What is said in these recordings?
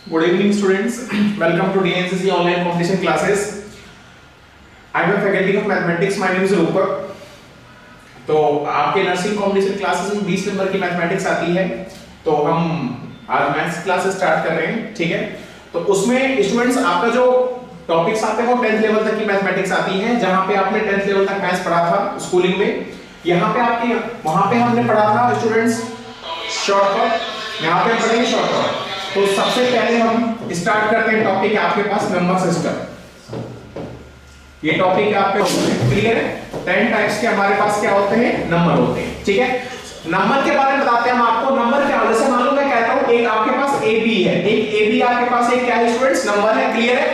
Good evening, students. Welcome to DNCC online competition classes. I am a faculty of mathematics. My name is Rupak. तो आपके nursing competition classes में 20 number की mathematics आती है, तो हम आज मैथ्स क्लास स्टार्ट कर रहे हैं, ठीक है। तो उसमें स्टूडेंट्स आपका जो टॉपिक्स आते हैं वो 10th लेवल तक की मैथमेटिक्स आती है, जहां पे आपने 10th लेवल तक मैथ्स पढ़ा था स्कूलिंग में। यहाँ पे आपके वहां पे हमने पढ़ा था स्टूडेंट्स शॉर्टकट, यहाँ पे हम पढ़ेंगे शॉर्टकट। तो सबसे पहले हम स्टार्ट करते हैं टॉपिक आपके पास नंबर सिस्टम। ये टॉपिक आपके क्लियर है। 10 टाइप्स के हमारे पास क्या होते हैं, नंबर होते हैं, ठीक है। नंबर के बारे में बताते हैं हम आपको। नंबर क्या होता है, जैसे मान लो मैं कहता हूं एक आपके पास AB है, एक AB आपके पास एक क्या है स्टूडेंट्स, नंबर है, क्लियर है।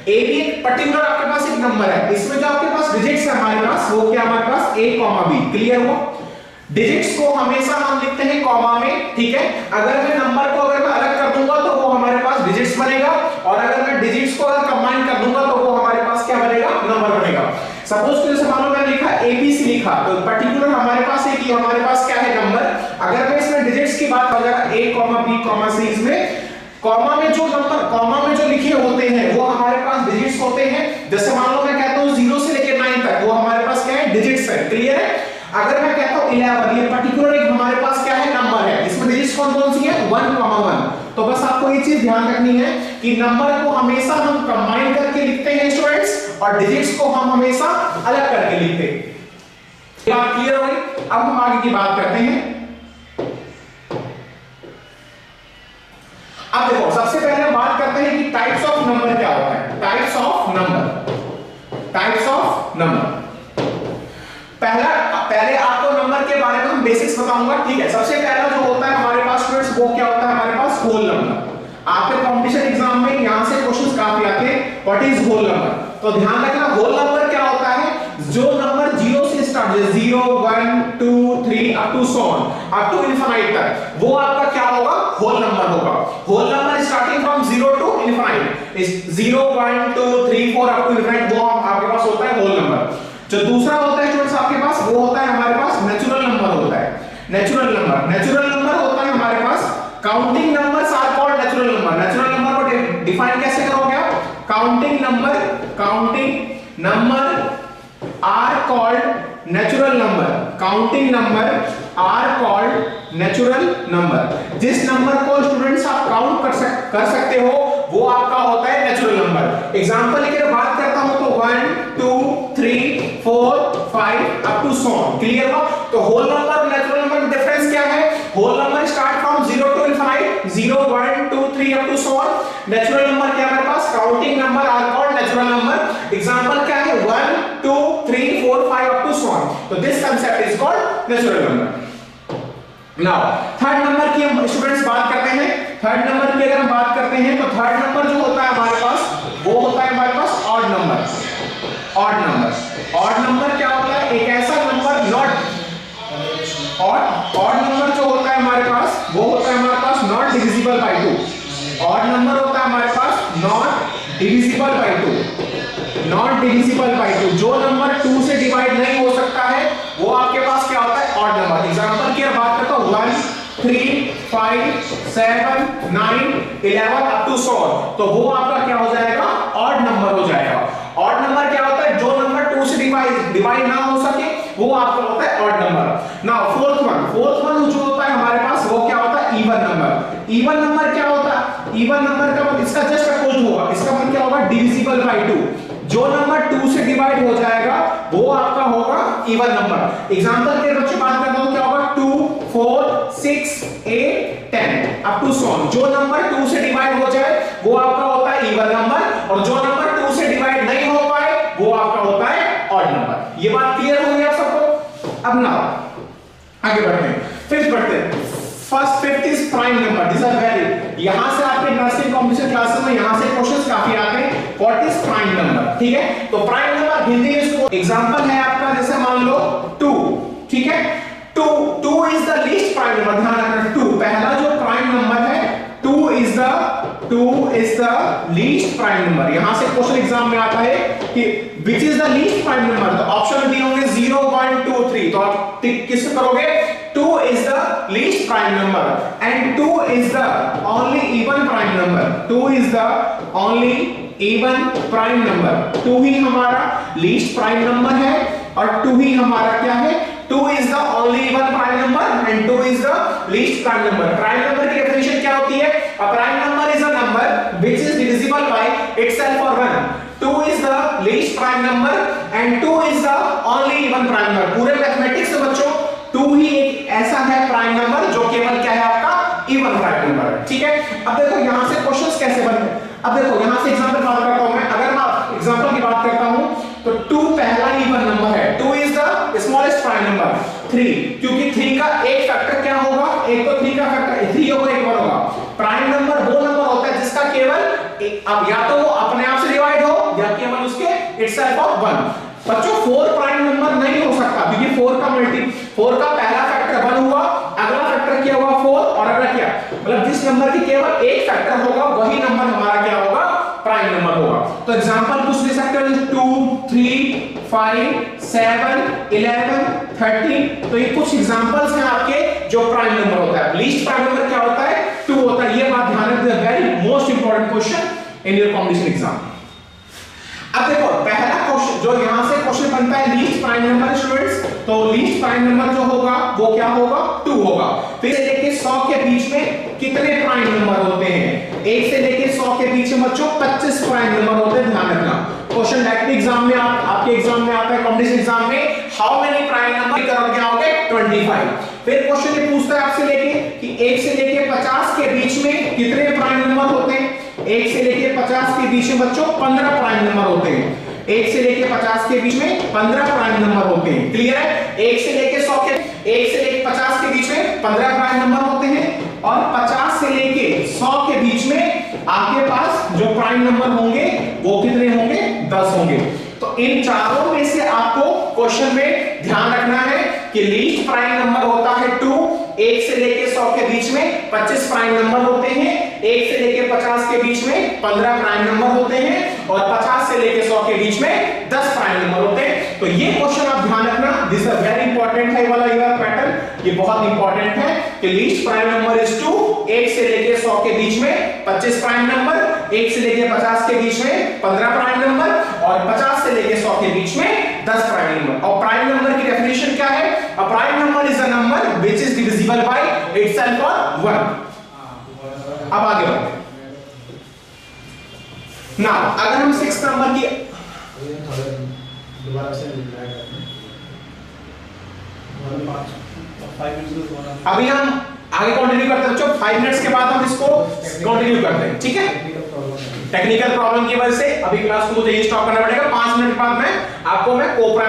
AB एक पर्टिकुलर आपके पास एक नंबर है, इसमें जो आपके पास डिजिट्स है हमारे पास वो क्या हमारे पास A, B, क्लियर हुआ। डिजिट्स को हमेशा हम लिखते हैं कॉमा में, ठीक है। अगर मैं नंबर को अगर मैं अलग कर दूंगा तो वो हमारे पास डिजिट्स बनेगा, और अगर मैं डिजिट्स को अगर कंबाइन कर दूंगा तो वो हमारे पास क्या बनेगा, नंबर बनेगा। सपोज कि जैसे मान लो मैंने लिखा ABC लिखा, तो पर्टिकुलर हमारे पास है कि हमारे पास क्या है, नंबर। अगर मैं इसमें डिजिट्स की बात हो जाएगा A, B, C, इसमें कॉमा में जो नंबर कॉमा में जो लिखे होते हैं वो हमारे पास डिजिट्स होते हैं। जैसे मान लो मैं कहता हूं 0 से लेकर 9 तक, वो हमारे पास क्या है, डिजिट्स है, क्लियर है। अगर मैं कहता हूं 11, ये पर्टिकुलर एक हमारे पास क्या है, नंबर है, इसमें डिजिट्स कौन सी है, 1, 1। तो बस आपको ये चीज ध्यान रखनी है कि नंबर को हमेशा हम कंबाइन करके लिखते हैं स्टूडेंट्स, और डिजिट्स को हम हमेशा अलग करके लिखते हैं। बात क्लियर हो गई। अब हम आगे की बात करते हैं। अब देखो सबसे पहले हम बात करते हैं कि टाइप्स ऑफ नंबर क्या होता है। Types of number, types of number. पहले आपको नंबर के बारे में हम बेसिक्स बताऊंगा, ठीक है। सबसे पहला जो होता है हमारे पास स्टूडेंट्स वो क्या होता है, हमारे पास होल नंबर। आपके कंपटीशन एग्जाम में यहां से क्वेश्चंस काफी आते हैं, व्हाट इज होल नंबर। तो ध्यान रखना होल नंबर क्या होता है, जो नंबर 0 से स्टार्ट है, 0, 1, 2, 3 up to so on, up to infinite तक, वो आपका क्या होगा, होल नंबर होगा। Whole number starting from 0 to infinite is 0, 1, 2, 3, 4 up to infinite, वो आपके पास होता है होल नंबर। जो दूसरा होता है स्टूडेंट्स आपके पास वो होता है हमारे पास नेचुरल नंबर होता है। नेचुरल नंबर होता है हमारे पास, counting numbers are called natural number. Natural number को डिफाइन कैसे करोगे आप, counting number are called natural number, counting number are called natural number. जिस नंबर को स्टूडेंट्स आप काउंट कर सकते हो वो आपका होता है नेचुरल नंबर। एग्जांपल लेकर बात करता हूं तो 1, 2, 3, 4, 5 up to so on, clear हुआ। तो होल नंबर और नेचुरल नंबर में डिफरेंस क्या है, whole number start from 0 to infinite, 0, 1, 2, 3 up to so on. Natural number क्या है हमारे पास, counting number are called natural number. Example क्या है, 1, 2, 3, 4, 5 अप टू सो ऑन। तो this concept is called natural number. Now third number की हम students बात करते हैं। थर्ड नंबर की अगर हम बात करते हैं तो थर्ड नंबर जो होता है हमारे पास वो होता है हमारे पास ऑड नंबर। ऑड नंबर क्या होता है, एक ऐसा नंबर नॉट ऑड नंबर जो होता है हमारे पास वो होता है हमारे पास not divisible by 2। Odd number होता है हमारे पास नॉट डिविजिबल बाय 2। जो नंबर 2 से डिवाइड नहीं हो सकता है वो आपके पास क्या होता है, ऑड नंबर। एग्जांपल की बात करता हूं 1, 3, 5, 7, 9, 11 अप टू 100, तो वो आपका क्या हो जाएगा, ऑड नंबर हो जाएगा। ऑड नंबर क्या होता है, जो नंबर 2 से डिवाइड ना हो सके वो आपका होता है odd number. Now fourth one जो होता है हमारे पास वो क्या होता है, इवन नंबर। इवन नंबर क्या होता है, इवन नंबर का मतलब इसका जस्ट अपोजिट होगा, इसका मतलब क्या होगा, डिविजिबल बाय 2। जो नंबर 2 से डिवाइड हो जाएगा वो आपका होगा इवन नंबर। एग्जांपल के बच्चे बात करता हूं क्या होगा, 2, 4, 6, 8, 10 अप टू सो ऑन। जो नंबर 2 से डिवाइड हो जाए वो आपका होता है इवन नंबर, और जो नंबर 2 से डिवाइड नहीं हो पाए वो आपका होता है ऑड नंबर। ये बात क्लियर हो गई आप सबको। अब ना आगे बढ़ते हैं, फिफ्थ बढ़ते हैं। Fifth is prime number. This are very, यहां से आपके नर्सिंग कंपटीशन क्लासेस में यहां से क्वेश्चंस काफी आते हैं। व्हाट इज प्राइम नंबर, ठीक है। तो प्राइम नंबर हिंदी में इसको एग्जांपल है आपका, जैसे मान लो 2, ठीक है। 2 is the least prime number. ध्यान रखना 2 पहला जो प्राइम नंबर है, 2 is the 2 is the least prime number। यहां से क्वेश्चन एग्जाम में आता है कि which is the least prime number, तो ऑप्शन दिए होंगे 0 1 2 3, तो आप टिक किस करोगे? 2 is the least prime number and 2 is the only even prime number। 2 is the only even prime number। 2 ही हमारा least prime number है और 2 ही हमारा क्या है? 2 is the only even prime number and 2 is the least prime number। prime number की definition क्या होती है? A prime number is a number which is divisible by itself or 1। 2 is the least prime number and 2 is the only even prime number। पूरे mathematics में बच्चों 2 ही एक ऐसा है प्राइम नंबर जो केवल क्या है आपका? Even prime number. ठीक है, अब देखो यहां से क्वेश्चंस कैसे बनते हैं। अब देखो यहां से एग्जांपल बात करता हूं मैं, अगर मैं एग्जांपल की बात करता हूं तो 2 पहला इवन नंबर है। 2 is the smallest prime number. 3 क्योंकि 3 का एक फैक्टर क्या होगा? एक तो 3 का फैक्टर 3 होगा, एक 1 होगा। प्राइम नंबर वो नंबर होता है जिसका केवल अब या तो वो अपने आप से डिवाइड हो या केवल उसके इटसेल्फ ऑफ 1। बच्चों 4 प्राइम नंबर नहीं हो सकता क्योंकि 4 का पहला फैक्टर 1 हुआ, अगला फैक्टर क्या हुआ? 4 और अगला क्या? मतलब जिस नंबर की केवल एक फैक्टर होगा वही नंबर हमारा क्या होगा? प्राइम नंबर होगा। तो एग्जांपल कुछ ले सकते हैं 2 3 5 7 11 13। तो ये कुछ एग्जांपल्स हैं आपके जो प्राइम नंबर होता है। लीस्ट प्राइम नंबर क्या होता है? 2 होता है। ये बात ध्यान रखना, very most important question in your competition exam. अब देखो पहला क्वेश्चन जो यहां से क्वेश्चन बनता है लीस्ट प्राइम नंबर स्टूडेंट्स, तो लीस्ट प्राइम नंबर जो होगा वो क्या होगा? 2 होगा। फिर से लेके 100 के बीच में कितने प्राइम नंबर होते हैं? 1 से लेके 100 के बीच में बच्चों 25 प्राइम नंबर होते हैं। ध्यान रखना, क्वेश्चन डायरेक्ट एग्जाम में आपके एग्जाम में आता है, कॉम्पिटिशन एग्जाम में हाउ मेनी प्राइम नंबर करोगे? क्या होगे? 25। फिर क्वेश्चन ये पूछता है आपसे लेके कि 1 से लेके 50 के बीच में कितने प्राइम नंबर होते हैं? 1 से लेके 50 के बीच में बच्चों 15 प्राइम नंबर होते हैं। 1 से लेके 50 के बीच में 15 प्राइम नंबर होते हैं। क्लियर है? 1 से लेके 50 के बीच में 15 प्राइम नंबर होते हैं और 50 से लेके 100 के बीच में आपके पास जो प्राइम नंबर होंगे वो कितने होंगे? 10 होंगे। तो इन चारों में से आपको क्वेश्चन में ध्यान रखना है कि लीस्ट प्राइम नंबर होता है 2। 1 से लेके 100 के बीच में 25 प्राइम नंबर होते हैं। 1 से लेके 50 के बीच में 15 प्राइम नंबर होते हैं और 50 से लेके 100 के बीच में 10 प्राइम नंबर होते हैं। तो ये क्वेश्चन आप ध्यान रखना, दिस इज वेरी इंपॉर्टेंट है वाला ये पैटर्न, ये बहुत इंपॉर्टेंट है कि लीस्ट प्राइम नंबर इज 2। 1 से लेके 100 के बीच में 25 प्राइम नंबर, 1 से लेके 50 के बीच में 15 प्राइम नंबर और 50 से लेके 100 के बीच में 10 प्राइम नंबर। और प्राइम नंबर की डेफिनेशन क्या है? A prime number is a number which is divisible by itself और 1। अब आगे बढ़ते हैं। नाउ अगर हम 6 नंबर की अभी हम आगे कंटिन्यू करते हैं बच्चों। 5 मिनट्स के बाद हम इसको कंटिन्यू करते हैं, ठीक है? टेक्निकल प्रॉब्लम की वजह से अभी क्लास को मुझे स्टॉप करना पड़ेगा। 5 मिनट बाद मैं आपको कोप्राइम